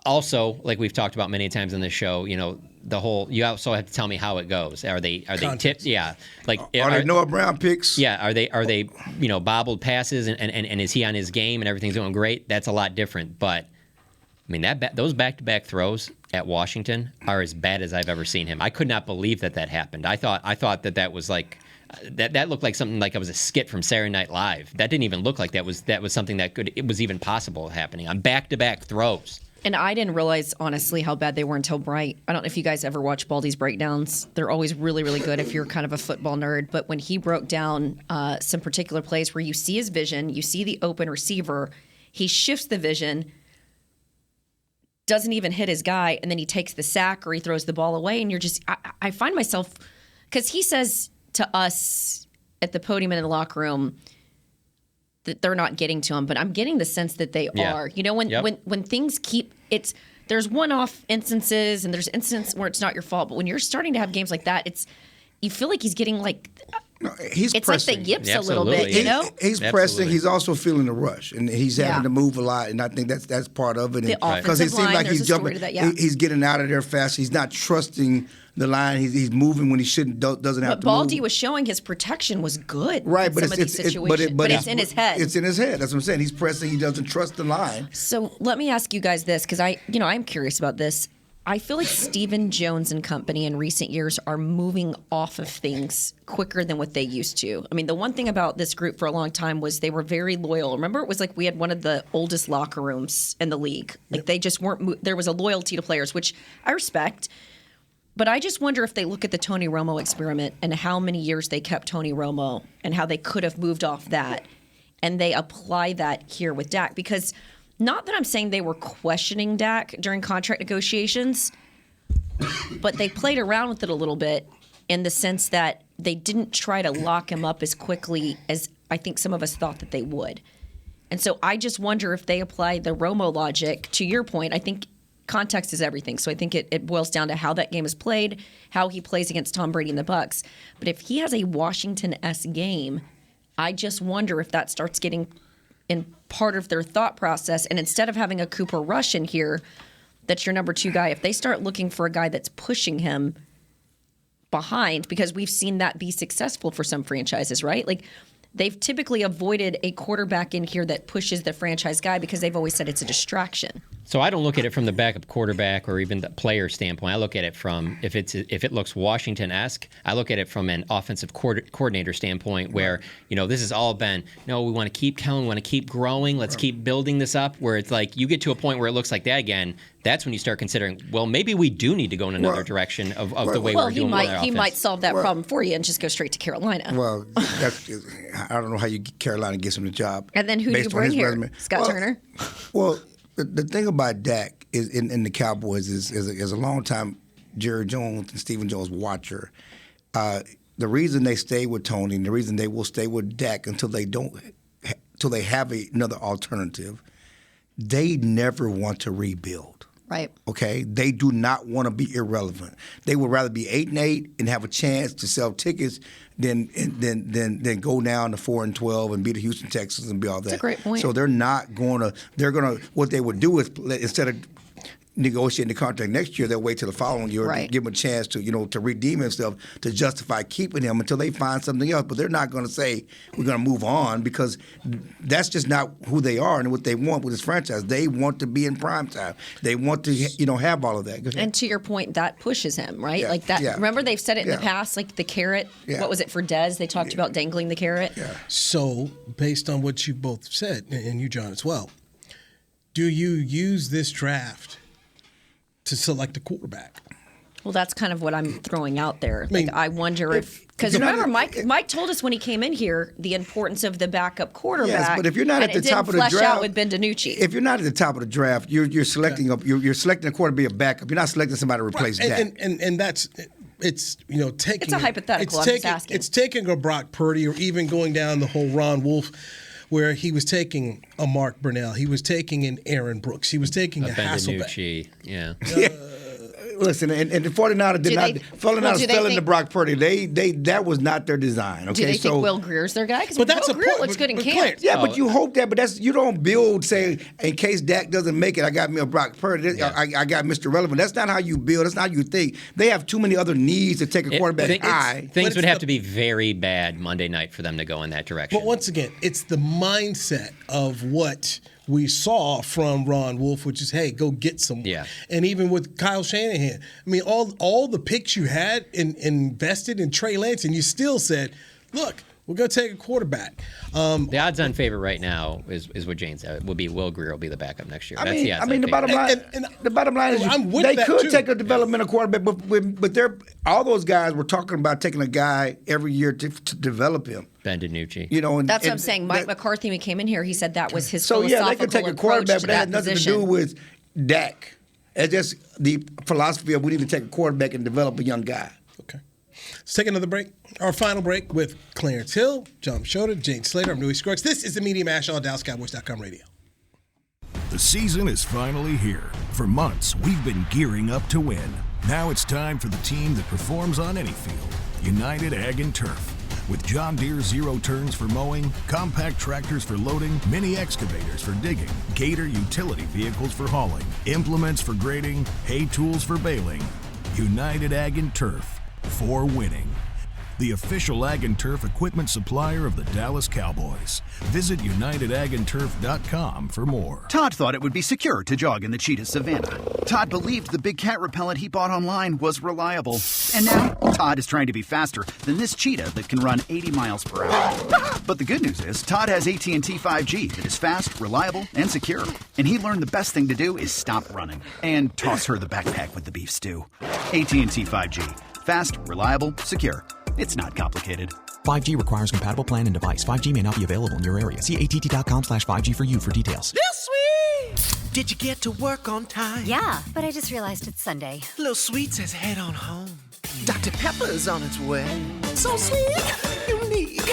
Speaker 5: also, like we've talked about many times on this show, you also have to tell me how it goes. Are they tipped? Yeah. Like
Speaker 6: are they Noah Brown picks?
Speaker 5: Yeah. Are they bobbled passes and is he on his game and everything's going great? That's a lot different. But I mean those back-to-back throws at Washington are as bad as I've ever seen him. I could not believe that happened. I thought that was like that looked like something like it was a skit from Saturday Night Live. That didn't even look like that was something it was even possible happening on back-to-back throws.
Speaker 4: And I didn't realize, honestly, how bad they were until Bright. I don't know if you guys ever watch Baldy's breakdowns. They're always really, really good if you're kind of a football nerd. But when he broke down some particular plays where you see his vision, you see the open receiver, he shifts the vision, doesn't even hit his guy, and then he takes the sack or he throws the ball away. And you're just, I find myself, because he says to us at the podium and in the locker room, that they're not getting to him, but I'm getting the sense that they are. When things there's one-off instances and there's instances where it's not your fault, but when you're starting to have games like that, you feel like he's getting
Speaker 6: he's
Speaker 4: it's
Speaker 6: pressing.
Speaker 4: like the yips a little bit,
Speaker 6: He's pressing. He's also feeling the rush, and he's having to move a lot, and I think that's part of it.
Speaker 4: Because
Speaker 6: it seems like he's jumping. He's getting out of there fast. He's not trusting the line. He's moving when he shouldn't. Doesn't have to.
Speaker 4: But Baldy was showing his protection was good.
Speaker 6: Right, but
Speaker 4: it's in his head.
Speaker 6: It's in his head. That's what I'm saying. He's pressing. He doesn't trust the line.
Speaker 4: So let me ask you guys this, because I'm curious about this. I feel like Stephen Jones and company in recent years are moving off of things quicker than what they used to. I mean, the one thing about this group for a long time was they were very loyal. Remember, it was like we had one of the oldest locker rooms in the league. Like they just weren't. There was a loyalty to players, which I respect. But I just wonder if they look at the Tony Romo experiment and how many years they kept Tony Romo and how they could have moved off that, and they apply that here with Dak. Because not that I'm saying they were questioning Dak during contract negotiations, but they played around with it a little bit in the sense that they didn't try to lock him up as quickly as I think some of us thought that they would. And so I just wonder if they apply the Romo logic. To your point, I think context is everything. So I think it boils down to how that game is played, how he plays against Tom Brady and the Bucs. But if he has a Washington-esque game, I just wonder if that starts getting in part of their thought process. And instead of having a Cooper Rush in here, that's your number 2 guy, if they start looking for a guy that's pushing him behind, because we've seen that be successful for some franchises, right? Like they've typically avoided a quarterback in here that pushes the franchise guy because they've always said it's a distraction.
Speaker 5: So I don't look at it from the backup quarterback or even the player standpoint. I look at it from if it looks Washington-esque, I look at it from an offensive coordinator standpoint where, this has all been, no, we want to keep Kellen, we want to keep growing, let's keep building this up, where it's like you get to a point where it looks like that again, that's when you start considering, well, maybe we do need to go in another direction of the way we're doing our offense.
Speaker 4: He might solve that problem for you and just go straight to Carolina.
Speaker 6: Well, I don't know how Carolina gets him the job.
Speaker 4: And then who do you bring here? Resume. Scott Turner?
Speaker 6: Well, the thing about Dak is in the Cowboys is a long time Jerry Jones and Stephen Jones watcher. The reason they stay with Tony and the reason they will stay with Dak until they have another alternative, they never want to rebuild.
Speaker 4: Right.
Speaker 6: Okay, they do not want to be irrelevant. They would rather be 8-8 and have a chance to sell tickets than go down to 4-12 and be the Houston Texans and be all that.
Speaker 4: That's a great point.
Speaker 6: So they're not going to. They're going to. What they would do is instead of negotiating the contract next year, they'll wait till the following year to give him a chance to to redeem himself, to justify keeping him until they find something else. But they're not going to say we're going to move on, because that's just not who they are and what they want with this franchise. They want to be in prime time. They want to have all of that.
Speaker 4: And to your point, that pushes him, right?
Speaker 6: Yeah.
Speaker 4: Like that.
Speaker 6: Yeah.
Speaker 4: Remember, they've said it in the past, like the carrot.
Speaker 6: Yeah.
Speaker 4: What was it for Dez? They talked about dangling the carrot.
Speaker 6: Yeah.
Speaker 3: So, based on what you both said, and you, John, as well, do you use this draft to select a quarterback?
Speaker 4: Well, that's kind of what I'm throwing out there.
Speaker 3: I mean,
Speaker 4: like, I wonder if, because remember, Mike told us when he came in here the importance of the backup quarterback.
Speaker 6: Yes, but if you're not at the top of the
Speaker 4: draft,
Speaker 6: draft,
Speaker 4: out with Ben DiNucci.
Speaker 6: If you're not at the top of the draft, you're selecting you're selecting a quarterback to be a backup. You're not selecting somebody to replace Dak.
Speaker 3: And that's it's taking.
Speaker 4: It's a hypothetical. I'm just asking.
Speaker 3: It's taking a Brock Purdy, or even going down the whole Ron Wolf, where he was taking a Mark Brunell, he was taking an Aaron Brooks, he was taking a Hasselbeck.
Speaker 5: DiNucci, yeah.
Speaker 6: Listen, and the 49ers fell into Brock Purdy. They that was not their design. Okay,
Speaker 4: do they think Will Greer's their guy? Because Will Greer looks good in camp.
Speaker 6: Clarence, but you hope that. But you don't build, say, in case Dak doesn't make it, I got me a Brock Purdy.
Speaker 5: Yeah.
Speaker 6: I got Mr. Relevant. That's not how you build. That's not how you think. They have too many other needs to take a quarterback high.
Speaker 5: Things would have to be very bad Monday night for them to go in that direction.
Speaker 3: But once again, it's the mindset of what we saw from Ron Wolf, which is, hey, go get someone.
Speaker 5: Yeah.
Speaker 3: And even with Kyle Shanahan, I mean, all the picks you had invested in Trey Lance, and you still said, look, we're going to take a quarterback.
Speaker 5: The odds-on favorite right now is what Jane said. Will be Will Greer will be the backup next year. That's the odds-on
Speaker 6: the bottom line. The bottom line is they could take a developmental quarterback, but all those guys were talking about taking a guy every year to develop him.
Speaker 5: Ben DiNucci.
Speaker 4: That's what I'm saying. Mike McCarthy, when he came in here, he said that was his
Speaker 6: so
Speaker 4: philosophical
Speaker 6: they could take a quarterback, but that had nothing
Speaker 4: position.
Speaker 6: to do with Dak. It's just the philosophy of we need to take a quarterback and develop a young guy.
Speaker 3: Okay. Let's take another break. Our final break with Clarence Hill, John Machota, Jane Slater. I'm Newy Scruggs. This is the Media Mash on DallasCowboys.com radio.
Speaker 10: The season is finally here. For months, we've been gearing up to win. Now it's time for the team that performs on any field, United Ag and Turf. With John Deere zero turns for mowing, compact tractors for loading, mini excavators for digging, Gator utility vehicles for hauling, implements for grading, hay tools for baling. United Ag and Turf, for winning. The official Ag and Turf equipment supplier of the Dallas Cowboys. Visit UnitedAgAndTurf.com for more.
Speaker 2: Todd thought it would be secure to jog in the cheetah savanna. Todd believed the big cat repellent he bought online was reliable. And now, Todd is trying to be faster than this cheetah that can run 80 miles per hour. But the good news is, Todd has AT&T 5G that is fast, reliable, and secure. And he learned the best thing to do is stop running and toss her the backpack with the beef stew. AT&T 5G. Fast, reliable, secure. It's not complicated.
Speaker 7: 5G requires compatible plan and device. 5G may not be available in your area. See att.com/5G for you for details.
Speaker 12: This week! Did you get to work on time?
Speaker 13: Yeah, but I just realized it's Sunday.
Speaker 12: Little Sweet says head on home. Dr. Pepper's on its way. So sweet, unique.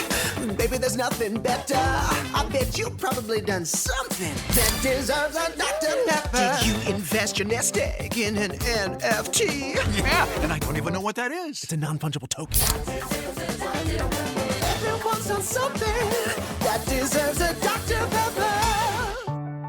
Speaker 12: Baby, there's nothing better. I bet you've probably done something that deserves a Dr. Pepper. Did you invest your nest egg in an NFT?
Speaker 14: Yeah, and I don't even know what that is. It's a non-fungible token.
Speaker 12: Everyone's done something that deserves a Dr. Pepper.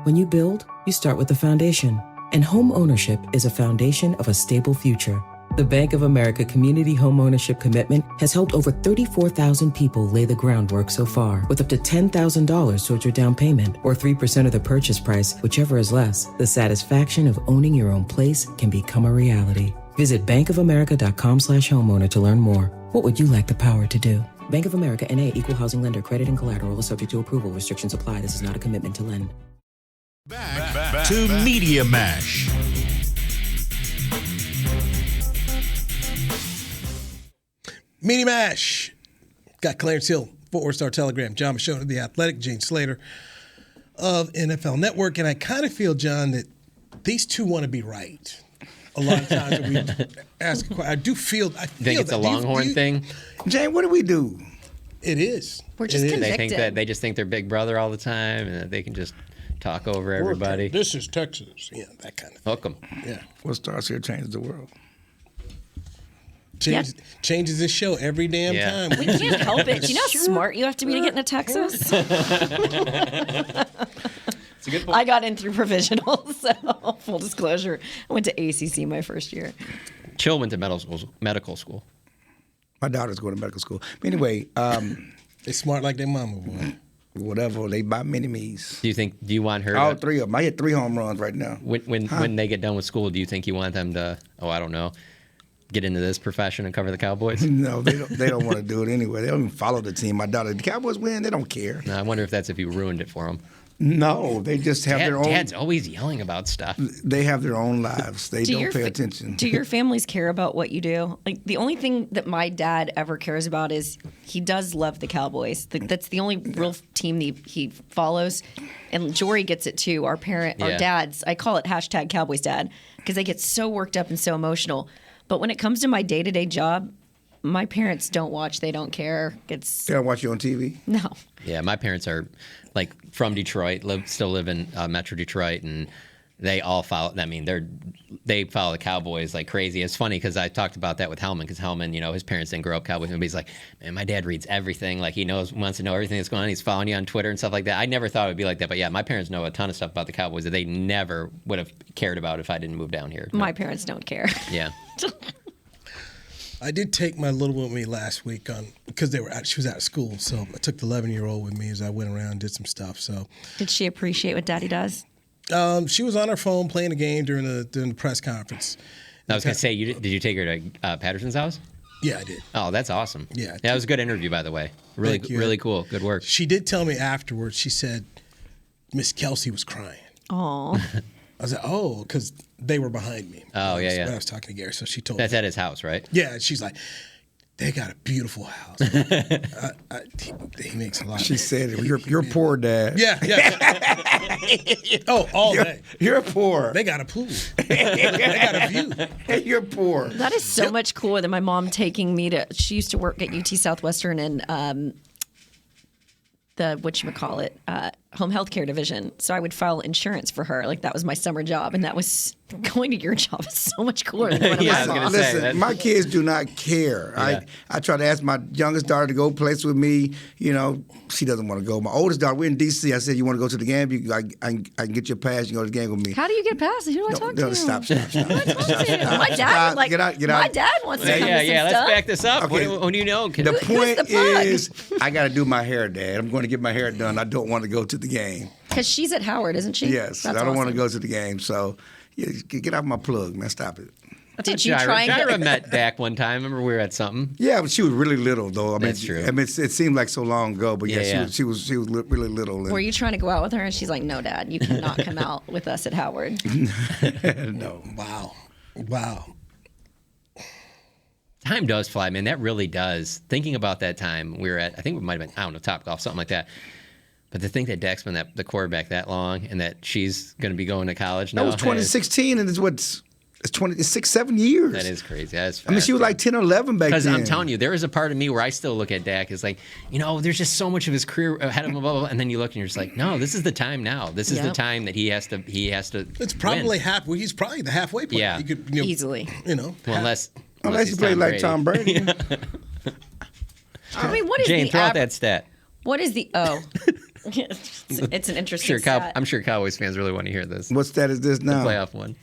Speaker 9: When you build, you start with the foundation. And home ownership is a foundation of a stable future. The Bank of America Community Homeownership Commitment has helped over 34,000 people lay the groundwork so far, with up to $10,000 towards your down payment or 3% of the purchase price, whichever is less. The satisfaction of owning your own place can become a reality. Visit bankofamerica.com/homeowner to learn more. What would you like the power to do? Bank of America N.A. Equal Housing Lender. Credit and collateral is subject to approval. Restrictions apply. This is not a commitment to lend.
Speaker 1: Back to Media Mash.
Speaker 3: Media Mash. Got Clarence Hill, Fort Worth Star Telegram, John Machota, The Athletic, Jane Slater of NFL Network. And I kind of feel, John, that these two want to be right. A lot of times when we ask a question, I feel
Speaker 5: think it's a Longhorn thing?
Speaker 6: Jane, what do we do?
Speaker 3: It is.
Speaker 4: We're just convicted.
Speaker 5: They just think they're big brother all the time and that they can just talk over everybody.
Speaker 3: This is Texas. Yeah, that kind of thing.
Speaker 5: Hook 'em.
Speaker 3: Yeah.
Speaker 6: What starts here changes the world.
Speaker 3: Changes this show every damn time.
Speaker 4: We can't help it. Do you know how smart you have to be to get into Texas?
Speaker 5: It's a good point.
Speaker 4: I got in through provisional, so full disclosure. I went to ACC my first year.
Speaker 5: Chill went to medical school.
Speaker 6: My daughter's going to medical school. Anyway,
Speaker 3: they smart like their mama, boy.
Speaker 6: Whatever. They buy mini-me's.
Speaker 5: Do you want her
Speaker 6: All
Speaker 5: to,
Speaker 6: three of them. I hit 3 home runs right now.
Speaker 5: when they get done with school, do you think you want them to, I don't know, get into this profession and cover the Cowboys?
Speaker 6: No, they don't want to do it anyway. They don't even follow the team. My daughter, the Cowboys win, they don't care.
Speaker 5: No, I wonder if that's if you ruined it for them.
Speaker 6: No, they just have their own.
Speaker 5: Dad's always yelling about stuff.
Speaker 6: They have their own lives. They don't pay attention.
Speaker 4: Do your families care about what you do? Like, the only thing that my dad ever cares about is he does love the Cowboys. That's the only real team he follows. And Jory gets it too. Our dads, I call it #Cowboys dad, because they get so worked up and so emotional. But when it comes to my day-to-day job, my parents don't watch. They don't care. They
Speaker 6: don't watch you on TV?
Speaker 4: No.
Speaker 5: Yeah, my parents are like from Detroit, still live in Metro Detroit, and they all follow. I mean, they follow the Cowboys like crazy. It's funny because I talked about that with Hellman, because Hellman, his parents didn't grow up Cowboys, but he's like, man, my dad reads everything. Like, he wants to know everything that's going on. He's following you on Twitter and stuff like that. I never thought it would be like that, but yeah, my parents know a ton of stuff about the Cowboys that they never would have cared about if I didn't move down here.
Speaker 4: My parents don't care.
Speaker 5: Yeah.
Speaker 3: I did take my little one with me last week because she was out of school, so I took the 11-year-old with me as I went around and did some stuff. So,
Speaker 4: did she appreciate what Daddy does?
Speaker 3: She was on her phone playing a game during the press conference.
Speaker 5: I was gonna say, did you take her to Patterson's house?
Speaker 3: Yeah, I did.
Speaker 5: Oh, that's awesome.
Speaker 3: Yeah,
Speaker 5: that was a good interview, by the way. Really cool. Good work.
Speaker 3: She did tell me afterwards. She said Miss Kelsey was crying.
Speaker 4: Oh.
Speaker 3: I was like, oh, because they were behind me.
Speaker 5: Oh, yeah.
Speaker 3: When I was talking to Gary, so she told me.
Speaker 5: That's at his house, right?
Speaker 3: Yeah, she's like, they got a beautiful house. He makes a lot.
Speaker 6: She said, "You're poor, Dad."
Speaker 3: Yeah. Oh, all day.
Speaker 6: You're poor.
Speaker 3: They got a pool. They got a view.
Speaker 6: Hey, you're poor.
Speaker 4: That is so much cooler than my mom taking me to. She used to work at UT Southwestern and the whatchamacallit, home health care division. So I would file insurance for her. Like, that was my summer job. And that was going to your job is so much cooler than one of my mom.
Speaker 6: Listen, my kids do not care.
Speaker 5: Yeah.
Speaker 6: I try to ask my youngest daughter to go place with me. She doesn't want to go. My oldest daughter, we're in D.C. I said, you want to go to the game? I can get your pass. You can go to the game with me.
Speaker 4: How do you get past? Who do I talk to?
Speaker 6: Stop.
Speaker 4: My dad,
Speaker 6: get out.
Speaker 4: My dad wants to come to some
Speaker 5: let's
Speaker 4: stuff.
Speaker 5: back this up.
Speaker 6: Okay.
Speaker 5: What do you know?
Speaker 6: The point is, I got to do my hair, Dad. I'm going to get my hair done. I don't want to go to the game.
Speaker 4: Because she's at Howard, isn't she?
Speaker 6: Yes.
Speaker 4: That's
Speaker 6: I don't want to
Speaker 4: awesome.
Speaker 6: go to the game. So get out my plug, man. Stop it.
Speaker 4: Did you try and
Speaker 5: Jaira met Dak one time. Remember we were at something?
Speaker 6: Yeah, but she was really little, though. I mean,
Speaker 5: That's true.
Speaker 6: I mean, it seemed like so long ago, but
Speaker 5: Yeah.
Speaker 6: she was really little.
Speaker 4: Were you trying to go out with her? And she's like, no, Dad, you cannot come out with us at Howard.
Speaker 6: No.
Speaker 3: Wow.
Speaker 5: Time does fly, man. That really does. Thinking about that time we were at, I think we might have been, Topgolf, something like that. But to think that Dak's been the quarterback that long and that she's going to be going to college now.
Speaker 6: That was 2016, and it's 6-7 years.
Speaker 5: That is crazy. That's fast.
Speaker 6: I mean, she was like 10 or 11 back then.
Speaker 5: Because I'm telling you, there is a part of me where I still look at Dak as like, there's just so much of his career ahead of him, blah, blah, blah. And then you look and you're just like, no, this is the time now. This is the time that he has to.
Speaker 3: It's probably halfway. He's probably the halfway point.
Speaker 5: Yeah.
Speaker 3: You could,
Speaker 4: easily.
Speaker 5: Well, unless
Speaker 6: you play like Tom Brady.
Speaker 4: I mean, what is
Speaker 5: Jane,
Speaker 4: the
Speaker 5: throw out that stat.
Speaker 4: What is the it's an interesting stat.
Speaker 5: I'm sure Cowboys fans really want to hear this.
Speaker 6: What stat is this now?
Speaker 5: The playoff one.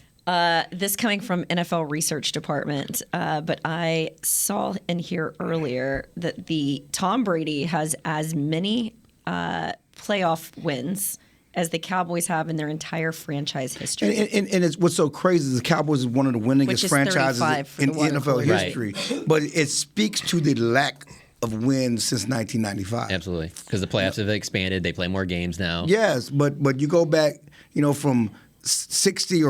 Speaker 4: This coming from NFL Research Department, but I saw in here earlier that the Tom Brady has as many playoff wins as the Cowboys have in their entire franchise history.
Speaker 6: And it's what's so crazy is the Cowboys is one of the winningest franchises in NFL history. But it speaks to the lack of wins since 1995.
Speaker 5: Absolutely, because the playoffs have expanded. They play more games now.
Speaker 6: Yes, but you go back, from 60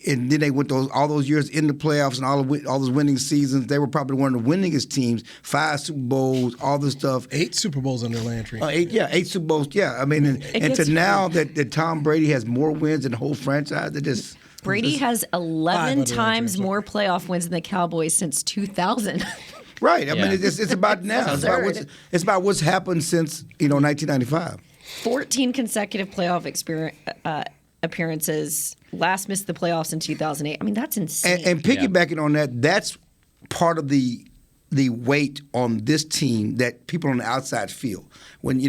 Speaker 6: and then they went all those years in the playoffs and all those winning seasons. They were probably one of the winningest teams. 5 Super Bowls, all this stuff.
Speaker 3: 8 Super Bowls under Landry.
Speaker 6: 8 Super Bowls. Yeah, I mean, and to now that Tom Brady has more wins than the whole franchise, it just
Speaker 4: Brady has 11 times more playoff wins than the Cowboys since 2000.
Speaker 6: Right. I mean, it's about now. It's about what's happened since 1995.
Speaker 4: 14 consecutive playoff appearances. Last missed the playoffs in 2008. I mean, that's insane.
Speaker 6: And piggybacking on that, that's part of the weight on this team that people on the outside feel. When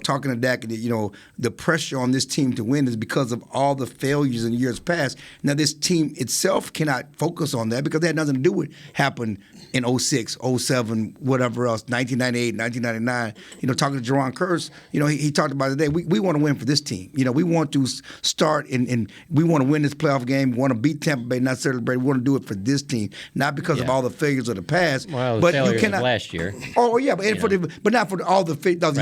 Speaker 6: talking to Dak, the pressure on this team to win is because of all the failures in years past. Now, this team itself cannot focus on that because that had nothing to do with happened in 06, 07, whatever else, 1998, 1999. Talking to Jerron Curse, he talked about it today. We want to win for this team. We want to start and we want to win this playoff game. We want to beat Tampa Bay, not celebrate. We want to do it for this team, not because of all the failures of the past.
Speaker 5: Well,
Speaker 6: but
Speaker 5: failures
Speaker 6: you cannot,
Speaker 5: of last year.
Speaker 6: Oh yeah, but not for all the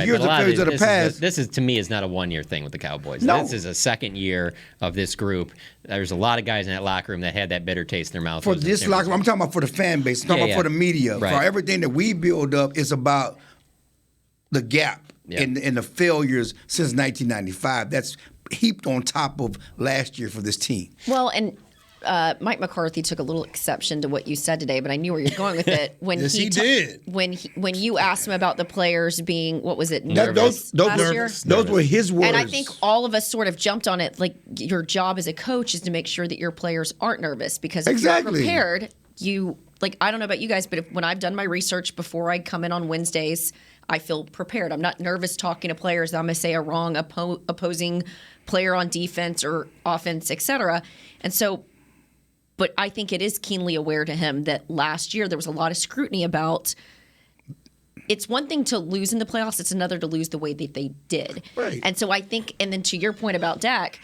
Speaker 6: years of failures of the past.
Speaker 5: This is to me is not a one-year thing with the Cowboys.
Speaker 6: No.
Speaker 5: This is a second year of this group. There's a lot of guys in that locker room that had that bitter taste in their mouth.
Speaker 6: For this locker room, I'm talking about for the fan base. I'm talking about for the media.
Speaker 5: Right.
Speaker 6: For everything that we build up, it's about the gap in the failures since 1995. That's heaped on top of last year for this team.
Speaker 4: Well, and Mike McCarthy took a little exception to what you said today, but I knew where you're going with it. When
Speaker 3: yes, he did.
Speaker 4: When you asked him about the players being, what was it, nervous last year?
Speaker 6: Those were his words.
Speaker 4: And I think all of us sort of jumped on it. Like, your job as a coach is to make sure that your players aren't nervous, because if you're prepared, I don't know about you guys, but when I've done my research before I come in on Wednesdays, I feel prepared. I'm not nervous talking to players that I'm going to say a wrong opposing player on defense or offense, etc. And so, but I think it is keenly aware to him that last year there was a lot of scrutiny about. It's one thing to lose in the playoffs; it's another to lose the way that they did.
Speaker 6: Right.
Speaker 4: And so I think, and then to your point about Dak,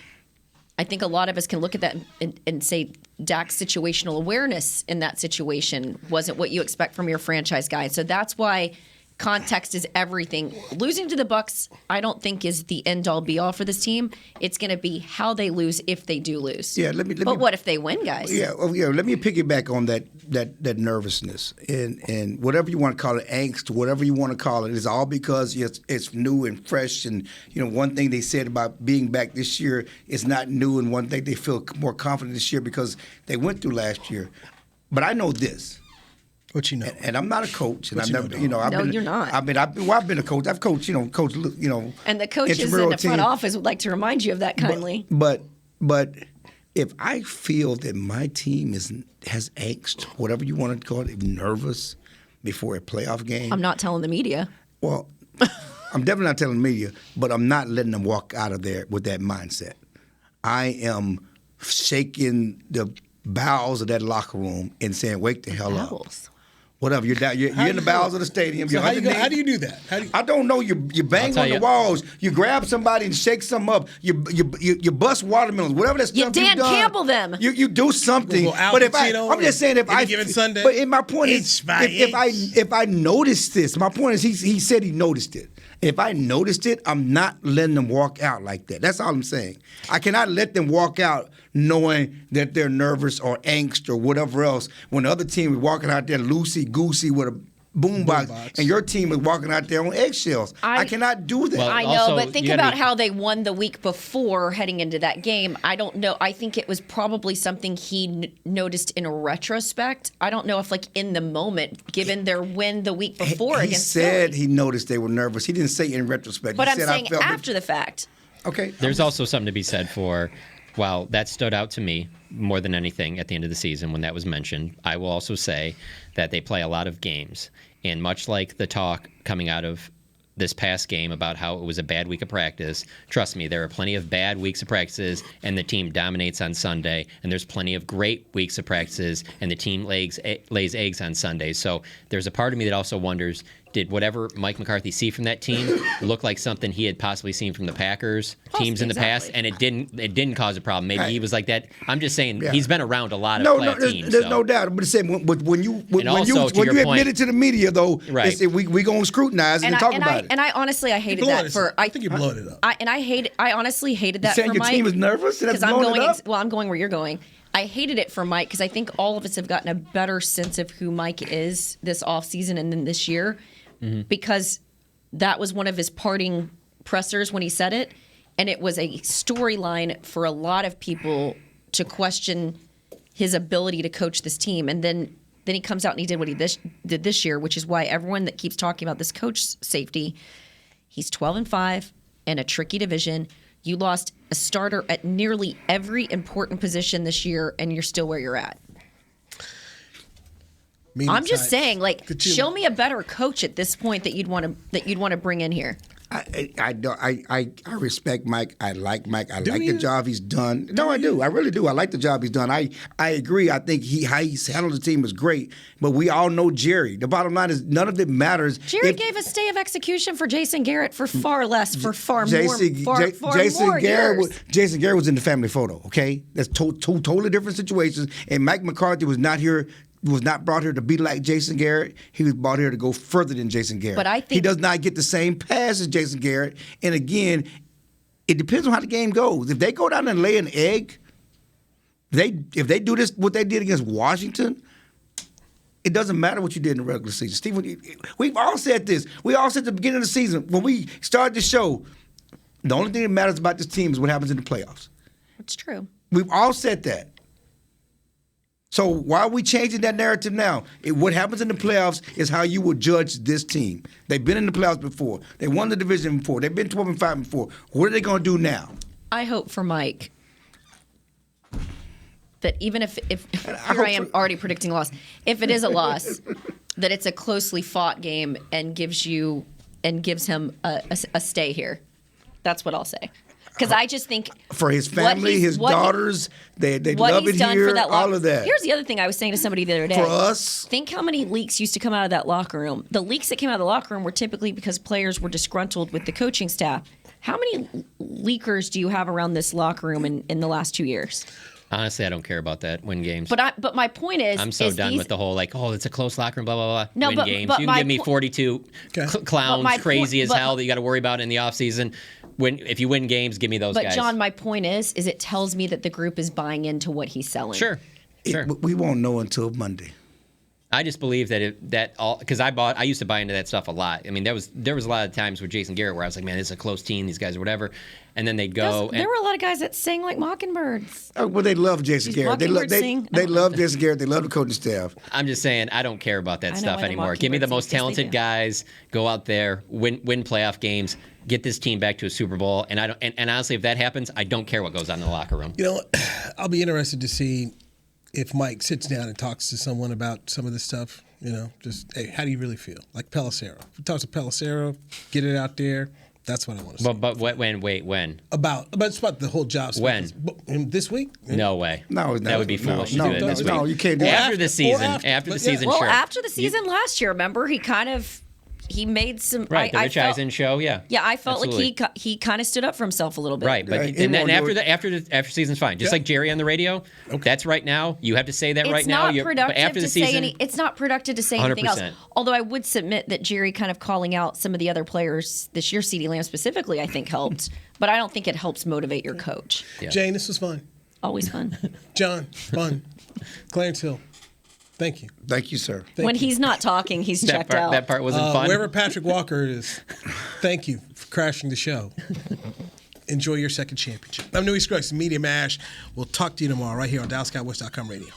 Speaker 4: I think a lot of us can look at that and say Dak's situational awareness in that situation wasn't what you expect from your franchise guy. So that's why context is everything. Losing to the Bucs, I don't think, is the end-all be-all for this team. It's going to be how they lose if they do lose.
Speaker 6: Yeah,
Speaker 4: but what if they win, guys?
Speaker 6: Yeah, let me piggyback on that nervousness and whatever you want to call it, angst, whatever you want to call it. It's all because it's new and fresh. And one thing they said about being back this year is not new, and one thing they feel more confident this year because they went through last year. But I know this.
Speaker 3: What you know?
Speaker 6: And I'm not a coach, and
Speaker 3: What
Speaker 6: I've never,
Speaker 3: know,
Speaker 6: I've
Speaker 4: no,
Speaker 6: been,
Speaker 4: you're not.
Speaker 6: I've been a coach. I've coached,
Speaker 4: And the coaches in the front office would like to remind you of that kindly.
Speaker 6: But if I feel that my team has angst, whatever you want to call it, nervous before a playoff game,
Speaker 4: I'm not telling the media.
Speaker 6: Well, I'm definitely not telling the media, but I'm not letting them walk out of there with that mindset. I am shaking the bowels of that locker room and saying, "Wake the hell up." Whatever, you're down. You're in the bowels of the stadium.
Speaker 3: So how do you do that?
Speaker 6: I don't know. You bang on the walls. You grab somebody and shake something up. You bust watermelons. Whatever that stuff
Speaker 4: you Dan
Speaker 6: done,
Speaker 4: Campbell them.
Speaker 6: You do something. But I'm just saying if
Speaker 3: given Sunday.
Speaker 6: But my point is if I noticed this, my point is he said he noticed it. If I noticed it, I'm not letting them walk out like that. That's all I'm saying. I cannot let them walk out knowing that they're nervous or angst or whatever else when the other team is walking out there loosey-goosey with a boombox, and your team is walking out there on eggshells. I cannot do that.
Speaker 5: Well,
Speaker 4: I know, but think about how they won the week before heading into that game. I don't know. I think it was probably something he noticed in retrospect. I don't know if, in the moment, given their win the week before against
Speaker 6: said
Speaker 4: Philly.
Speaker 6: He noticed they were nervous. He didn't say in retrospect.
Speaker 4: But
Speaker 6: he
Speaker 4: I'm
Speaker 6: said,
Speaker 4: saying after the fact.
Speaker 6: Okay.
Speaker 5: There's also something to be said for, while that stood out to me more than anything at the end of the season when that was mentioned, I will also say that they play a lot of games. And much like the talk coming out of this past game about how it was a bad week of practice, trust me, there are plenty of bad weeks of practices and the team dominates on Sunday. And there's plenty of great weeks of practices and the team lays eggs on Sunday. So there's a part of me that also wonders, did whatever Mike McCarthy see from that team look like something he had possibly seen from the Packers teams in the past, and it didn't cause a problem? Maybe he was like that. I'm just saying he's been around a lot of playoff teams.
Speaker 6: There's no doubt. But when you admit it to the media, though, right. we gonna scrutinize and talk about it.
Speaker 4: And I honestly hated that for.
Speaker 3: I think you blowed it up.
Speaker 4: I honestly hated that for Mike.
Speaker 6: Your team is nervous
Speaker 4: because I'm going. I'm going where you're going. I hated it for Mike because I think all of us have gotten a better sense of who Mike is this offseason and then this year. Mm-hmm. Because that was one of his parting pressers when he said it, and it was a storyline for a lot of people to question his ability to coach this team. And then he comes out and he did what he did this year, which is why everyone that keeps talking about this coach safety, he's 12-5, in a tricky division. You lost a starter at nearly every important position this year, and you're still where you're at. I'm just saying, like, show me a better coach at this point that you'd want to bring in here.
Speaker 6: I respect Mike. I like Mike. I like the job he's done. No, I do. I really do. I like the job he's done. I agree. I think how he's handled the team is great. But we all know Jerry. The bottom line is none of it matters.
Speaker 4: Jerry gave a stay of execution for Jason Garrett for far less, for far more years.
Speaker 6: Jason Garrett was in the family photo. Okay, that's two totally different situations. And Mike McCarthy was not here. Was not brought here to be like Jason Garrett. He was brought here to go further than Jason Garrett.
Speaker 4: But I think
Speaker 6: he does not get the same pass as Jason Garrett. And again, it depends on how the game goes. If they go down and lay an egg, if they do this, what they did against Washington, it doesn't matter what you did in the regular season. Steve, we've all said this. We all said at the beginning of the season, when we started the show, the only thing that matters about this team is what happens in the playoffs.
Speaker 4: It's true.
Speaker 6: We've all said that. So why are we changing that narrative now? What happens in the playoffs is how you will judge this team. They've been in the playoffs before. They won the division before. They've been 12-5 before. What are they going to do now?
Speaker 4: I hope for Mike that even if here I am already predicting loss, if it is a loss, that it's a closely fought game and gives him a stay here. That's what I'll say. Because I just think
Speaker 6: for his family, his daughters, they love it here, all of that.
Speaker 4: Here's the other thing I was saying to somebody the other day.
Speaker 6: For us,
Speaker 4: think how many leaks used to come out of that locker room. The leaks that came out of the locker room were typically because players were disgruntled with the coaching staff. How many leakers do you have around this locker room in the last 2 years?
Speaker 5: Honestly, I don't care about that. Win games.
Speaker 4: But my point is,
Speaker 5: I'm so done with the whole it's a close locker room, blah blah blah.
Speaker 4: No,
Speaker 5: win games. You can give me 42 clowns, crazy as hell that you got to worry about in the offseason. If you win games, give me those guys.
Speaker 4: But John, my point is it tells me that the group is buying into what he's selling.
Speaker 5: Sure.
Speaker 6: We won't know until Monday.
Speaker 5: I just believe because I used to buy into that stuff a lot. I mean, there was a lot of times with Jason Garrett where I was like, man, this is a close team, these guys or whatever, and then they'd go.
Speaker 4: There were a lot of guys that sang like mockingbirds.
Speaker 6: Oh, well, they love Jason Garrett. They love Jason Garrett. They love the coaching staff.
Speaker 5: I'm just saying, I don't care about that stuff anymore. Give me the most talented guys. Go out there, win playoff games. Get this team back to a Super Bowl, and honestly, if that happens, I don't care what goes on in the locker room.
Speaker 3: You know, I'll be interested to see if Mike sits down and talks to someone about some of this stuff. You know, just hey, how do you really feel? Like Pelissero. If he talks to Pelissero, get it out there. That's what I want to say.
Speaker 5: But when?
Speaker 3: About the whole job.
Speaker 5: When?
Speaker 3: This week?
Speaker 5: No way.
Speaker 6: No,
Speaker 5: that would be foolish to do it this week.
Speaker 6: No, you can't do
Speaker 5: it.
Speaker 6: that.
Speaker 5: After the season,
Speaker 4: well,
Speaker 5: sure.
Speaker 4: after the season last year, remember, he made some
Speaker 5: right. The Rich Eisen show, yeah.
Speaker 4: Yeah, I felt like he kind of stood up for himself a little bit.
Speaker 5: Right, but and after season's fine. Just like Jerry on the radio. Okay. That's right now. You have to say that right now. But after the season,
Speaker 4: it's not productive to say 100%. Anything else. Although I would submit that Jerry kind of calling out some of the other players this year, CeeDee Lamb specifically, I think helped. But I don't think it helps motivate your coach.
Speaker 3: Yeah. Jane, this was fun.
Speaker 4: Always fun.
Speaker 3: John, fun. Clarence Hill. Thank you.
Speaker 6: Thank you, sir.
Speaker 4: He's not talking, he's checked out.
Speaker 5: That part wasn't fun.
Speaker 3: Wherever Patrick Walker is, thank you for crashing the show. Enjoy your second championship. I'm Newy Scruggs, Media Mash. We'll talk to you tomorrow right here on DallasCowboys.com radio.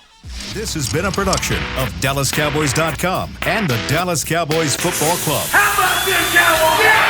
Speaker 1: This has been a production of DallasCowboys.com and the Dallas Cowboys Football Club.
Speaker 15: How about this, Cowboys? Yeah!